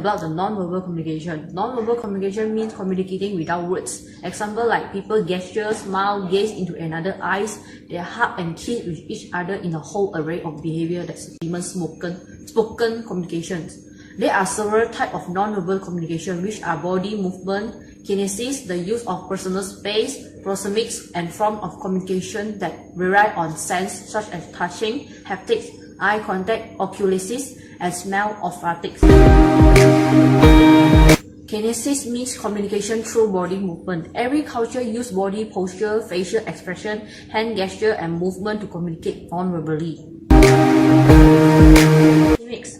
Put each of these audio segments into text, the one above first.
about the non-verbal communication. Non-verbal communication means communicating without words. Example like people gesture, smile, gaze into another eyes, they hug and kiss with each other in a whole array of behavior that's even spoken communications. There are several types of non-verbal communication, which are body movement, kinesis, the use of personal space, proxemics, and form of communication that rely on sense such as touching, haptics, eye contact, oculisis, and smell olfactics. Kinesis means communication through body movement. Every culture uses body posture, facial expression, hand gesture, and movement to communicate non-verbally.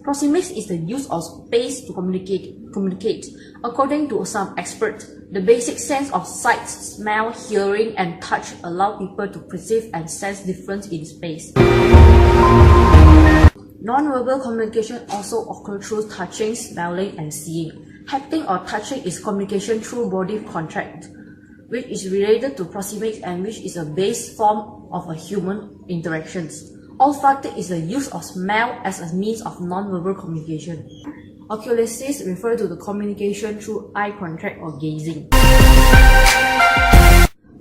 Proxemics is the use of space to communicate. According to some experts, the basic sense of sight, smell, hearing, and touch allow people to perceive and sense difference in space. Non-verbal communication also occurs through touching, smelling, and seeing. Haptic or touching is communication through body contact, which is related to proxemics and which is a base form of a human interactions. Olfactic is the use of smell as a means of non-verbal communication. Oculisis refers to the communication through eye contact or gazing.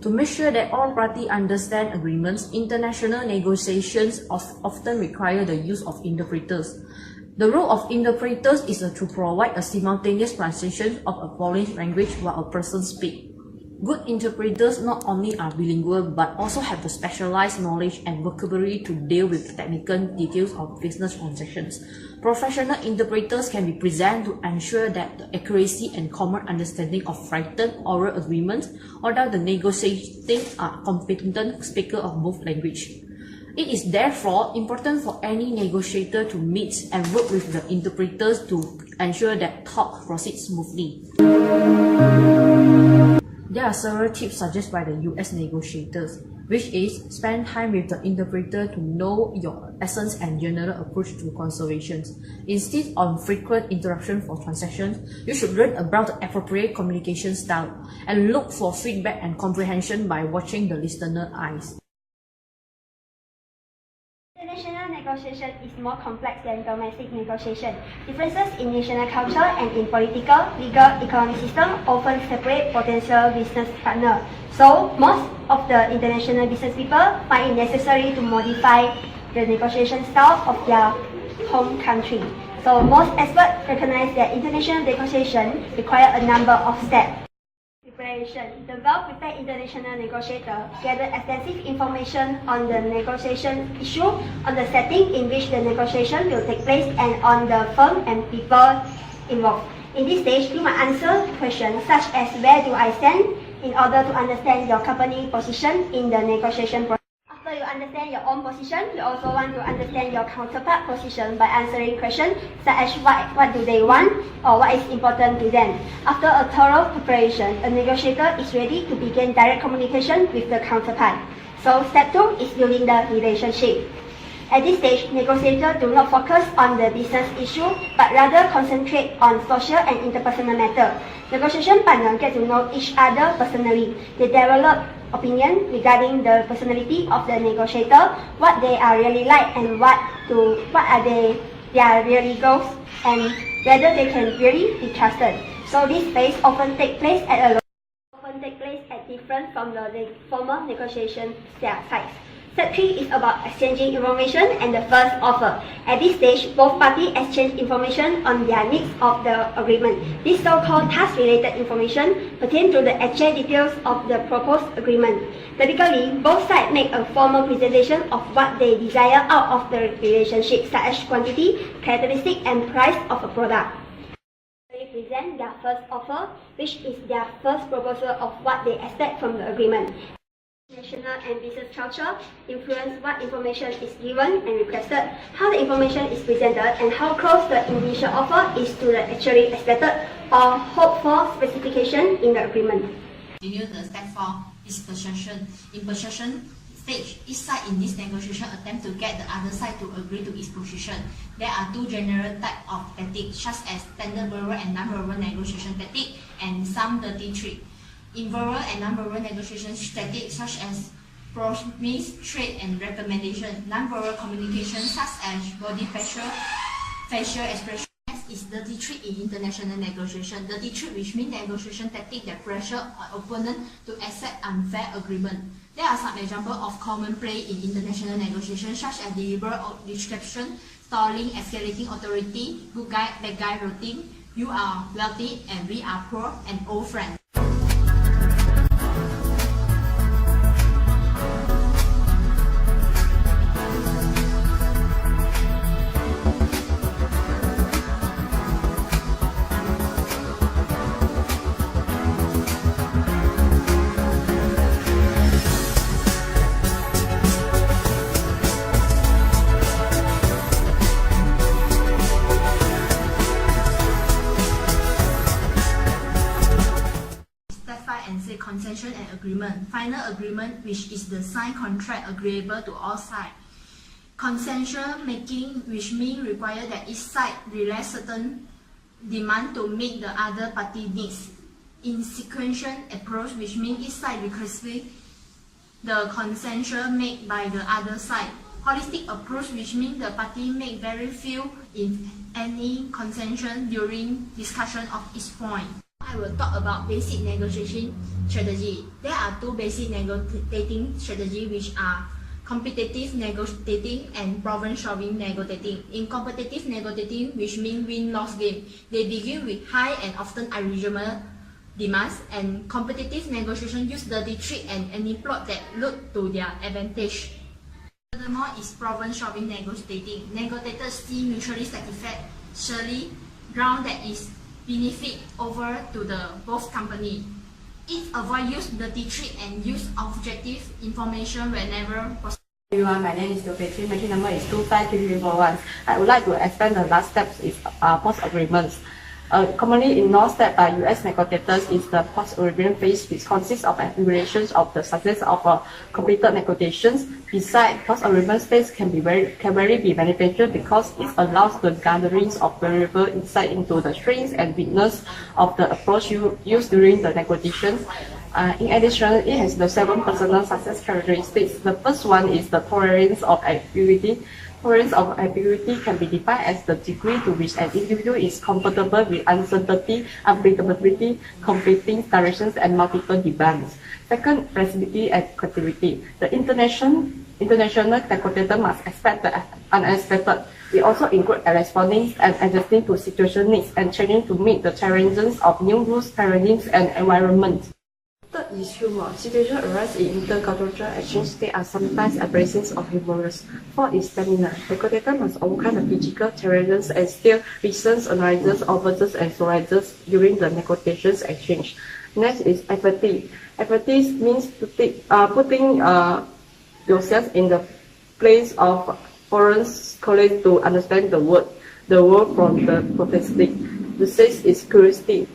To make sure that all parties understand agreements, international negotiations often require the use of interpreters. The role of interpreters is to provide a simultaneous translation of a foreign language while a person speaks. Good interpreters not only are bilingual but also have the specialized knowledge and vocabulary to deal with the technical details of business transactions. Professional interpreters can be present to ensure that the accuracy and common understanding of written oral agreements, although the negotiating are competent speakers of both languages. It is therefore important for any negotiator to meet and work with the interpreters to ensure that talk proceeds smoothly. There are several tips suggested by the US negotiators, which is spend time with the interpreter to know your essence and general approach to conservations. Instead of frequent interruption for transactions, you should learn about the appropriate communication style and look for feedback and comprehension by watching the listener's eyes. International negotiation is more complex than domestic negotiation. Differences in national culture and in political, legal, economic system often separate potential business partners. So, most of the international business people find it necessary to modify the negotiation style of their home country. So, most experts recognize that international negotiation require a number of steps. Preparation. The well-prepared international negotiator gathers extensive information on the negotiation issue, on the setting in which the negotiation will take place, and on the firm and people involved. In this stage, you must answer questions such as where do I stand in order to understand your company position in the negotiation process. After you understand your own position, you also want to understand your counterpart position by answering questions such as what do they want or what is important to them. After a thorough preparation, a negotiator is ready to begin direct communication with the counterpart. So step 2 is building the relationship. At this stage, negotiators do not focus on the business issue, but rather concentrate on social and interpersonal matters. Negotiation partners get to know each other personally. They develop opinion regarding the personality of the negotiator, what they are really like, and what are their really goals, and whether they can really be trusted. So this phase often takes place at different from the formal negotiation sites. Step 3 is about exchanging information and the first offer. At this stage, both parties exchange information on their needs of the agreement. This so-called task-related information pertains to the actual details of the proposed agreement. Typically, both sides make a formal presentation of what they desire out of the relationship, such as quantity, characteristic, and price of a product. They present their first offer, which is their first proposal of what they expect from the agreement. National and business culture influence what information is given and requested, how the information is presented, and how close the initial offer is to the actually expected or hoped for specification in the agreement. Continue the step 4 is persuasion. In persuasion stage, each side in this negotiation attempt to get the other side to agree to its position. There are two general types of tactics, such as standard verbal and non-verbal negotiation tactic, and some dirty trick. In verbal and non-verbal negotiation tactics such as promise, trade, and recommendation, non-verbal communication such as body facial expression, is dirty trick in international negotiation. Dirty trick, which means negotiation tactic that pressure an opponent to accept unfair agreement. There are some examples of common play in international negotiation, such as deliberate deception, stalling, escalating authority, good guy, bad guy routine, you are wealthy and we are poor, and old friends. And say consensus and agreement. Final agreement, which is the signed contract agreeable to all sides. Consensual making, which means require that each side relax certain demand to meet the other party needs. Insequential approach, which means each side requests the consensual made by the other side. Holistic approach, which means the party make very few, if any, consensus during discussion of each point. I will talk about basic negotiation strategy. There are two basic negotiating strategies, which are competitive negotiating and problem-solving negotiating. In competitive negotiating, which means win-loss game, they begin with high and often unreasonable demands, and competitive negotiation use dirty trick and any plot that look to their advantage. Furthermore, is problem-solving negotiating. Negotiators see mutually satisfactory ground that is benefit over to the both company. It avoid use dirty trick and use objective information whenever possible. Everyone, my name is Petri. My number is 253341. I would like to explain the last steps is post agreements. Commonly ignored step by U.S. negotiators is the post-agreement phase, which consists of evaluations of the success of completed negotiations. Besides, post-agreement phase can very be beneficial because it allows the gathering of valuable insight into the strengths and weakness of the approach used during the negotiations. In addition, it has the 7 personal success characteristics. The first one is the tolerance of ambiguity. Tolerance of ambiguity can be defined as the degree to which an individual is comfortable with uncertainty, unpredictability, competing directions, and multiple demands. Second, flexibility and creativity. The international negotiator must expect the unexpected. It also includes responding and adjusting to situation needs and changing to meet the challenges of new rules, paradigms, and environment. Third is humor. Situations arise in intercultural exchange. They are sometimes abrasive or humorous. Fourth is stamina. Negotiators must overcome the physical challenges and still reason, analysis, observe, and soldiers during the negotiations exchange. Next is empathy. Empathy means putting yourself in the place of foreign colleagues to understand the world from the perspective. The sixth is curiosity.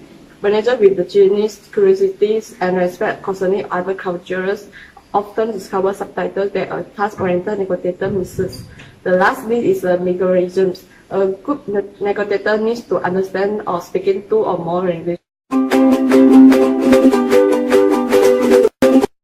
Manager with the genuine curiosities and respect concerning other cultures often discover subtitles that a task-oriented negotiator misses. The last bit is mechanisms. A good negotiator needs to understand or speak in 2 or more languages.